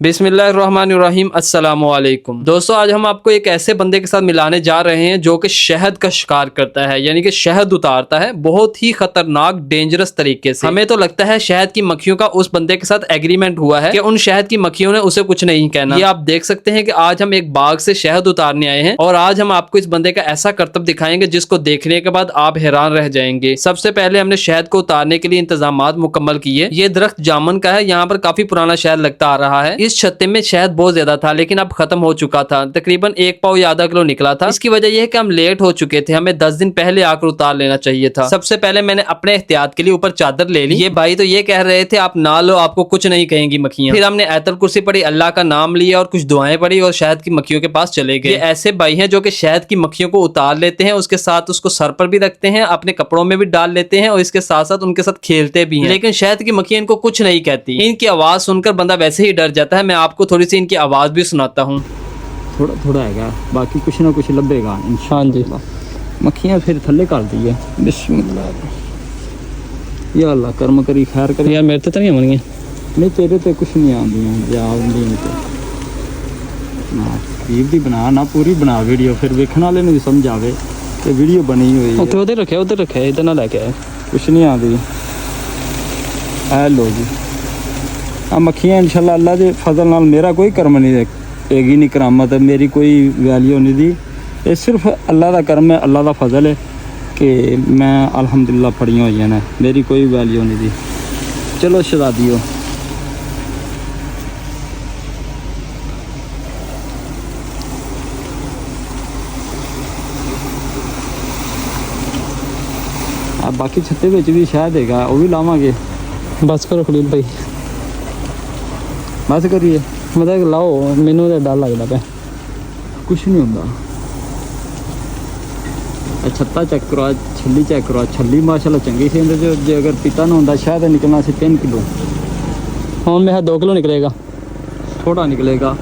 बिस्मिल्लाहिर्रहमानिर्रहीम अस्सलामुअलैकुम। दोस्तों, आज हम आपको एक ऐसे बंदे के साथ मिलाने जा रहे हैं जो कि शहद का शिकार करता है, यानी कि शहद उतारता है बहुत ही खतरनाक डेंजरस तरीके से। हमें तो लगता है शहद की मक्खियों का उस बंदे के साथ एग्रीमेंट हुआ है कि उन शहद की मक्खियों ने उसे कुछ नहीं कहना। ये आप देख सकते हैं कि आज हम एक बाग से शहद उतारने आए हैं और आज हम आपको इस बंदे का ऐसा करतब दिखाएंगे जिसको देखने के बाद आप हैरान रह जाएंगे। सबसे पहले हमने शहद को उतारने के लिए इंतजामात मुकम्मल किए। ये दरख्त जामुन का है, यहाँ पर काफी पुराना शहद लगता आ रहा है। इस छत्ते में शहद बहुत ज्यादा था लेकिन अब खत्म हो चुका था, तकरीबन 1 पाव या आधा किलो निकला था। इसकी वजह यह है कि हम लेट हो चुके थे, हमें 10 दिन पहले आकर उतार लेना चाहिए था। सबसे पहले मैंने अपने एहतियात के लिए ऊपर चादर ले ली। ये भाई तो ये कह रहे थे आप ना लो, आपको कुछ नहीं कहेंगी मक्खियां। फिर हमने आयतुल कुर्सी पढ़ी, अल्लाह का नाम लिया और कुछ दुआएं पढ़ी और शहद की मक्खियों के पास चले गए। ये ऐसे भाई हैं जो कि शहद की मक्खियों को उतार लेते हैं, उसके साथ उसको सर पर भी रखते हैं, अपने कपड़ों में भी डाल लेते हैं और इसके साथ साथ उनके साथ खेलते भी हैं। लेकिन शहद की मक्खियां इनको कुछ नहीं कहती। इनकी आवाज सुनकर बंदा वैसे ही डर जाता है। मैं आपको थोड़ी सी इनकी आवाज भी सुनाता हूँ। थोड़ा थोड़ा है, बाकी कुछ ना कुछ लभेगा इंशाअल्लाह। मक्खियां फिर थल्ले कर दी है। बिस्मिल्लाह या अल्लाह, कर्म करी खैर करी। यार मेरे तो नहीं आनी, नहीं तेरे तो कुछ नहीं आती या ना दी बना ना पूरी बना वीडियो, फिर वेखने वाले ने भी समझ आवे कि वीडियो बनी हुई है। उधर रखे इधर ना लेके आए। कुछ नहीं आती है। लो जी आ मक्खियां इंशाल्लाह अल्लाह के फजल नाल, मेरा कोई कर्म नहीं पेगी नहीं करामत, मेरी कोई वैल्यू नहीं दी। ये सिर्फ अल्लाह का कर्म है, अल्लाह का फजल है कि मैं अल्हम्दुलिल्लाह फड़ियां हुई ने, मेरी कोई वैल्यू नहीं दी। चलो शहजादियो, बाकी छत्ते विच भी शायद है, वो भी लावांगे। बस करो खलील भाई, बस करिए। मतलब लाओ, मैनू तो डर लगता पे। कुछ नहीं होता। छत्ता चेक करो, छली चेक करो। छली माशाल्लाह चंगी सी, जो अगर पिता ना होंदा शायद निकलना सी 3 किलो। हाँ मेरा 2 किलो निकलेगा, थोड़ा निकलेगा।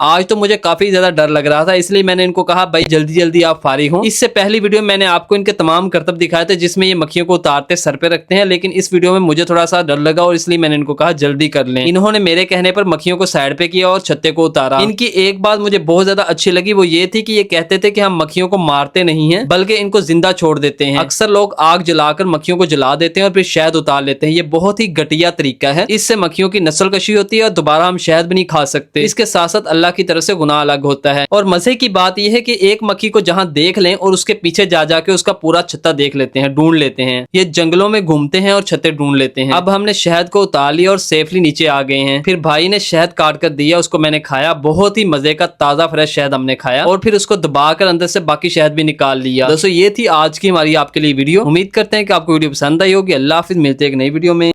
आज तो मुझे काफी ज्यादा डर लग रहा था, इसलिए मैंने इनको कहा भाई जल्दी जल्दी आप फारिग हो। इससे पहली वीडियो में मैंने आपको इनके तमाम करतब दिखाए थे जिसमें ये मक्खियों को उतारते सर पे रखते हैं, लेकिन इस वीडियो में मुझे थोड़ा सा डर लगा और इसलिए मैंने इनको कहा जल्दी कर लें। इन्होंने मेरे कहने पर मक्खियों को साइड पे किया और छत्ते को उतारा। इनकी एक बात मुझे बहुत ज्यादा अच्छी लगी, वो ये थी कि ये कहते थे कि हम मक्खियों को मारते नहीं है बल्कि इनको जिंदा छोड़ देते हैं। अक्सर लोग आग जलाकर मक्खियों को जला देते हैं और फिर शहद उतार लेते हैं। ये बहुत ही घटिया तरीका है, इससे मक्खियों की नस्ल कशी होती है और दोबारा हम शहद भी नहीं खा सकते। इसके साथ साथ अल्लाह की तरफ से गुनाह अलग होता है। और मजे की बात यह है कि एक मक्खी को जहां देख लें और उसके पीछे जा जाके उसका पूरा छत्ता देख लेते हैं, ढूंढ लेते हैं। ये जंगलों में घूमते हैं और छत्ते ढूंढ लेते हैं। अब हमने शहद को उतार लिया और सेफली नीचे आ गए हैं। फिर भाई ने शहद काट कर दिया, उसको मैंने खाया। बहुत ही मजे का ताजा फ्रेश शहद हमने खाया और फिर उसको दबाकर अंदर से बाकी शहद भी निकाल लिया। दोस्तों, ये थी आज की हमारी आपके लिए वीडियो। उम्मीद करते हैं कि आपको वीडियो पसंद आई होगी। अल्लाह हाफिज, मिलते हैं एक नई वीडियो में।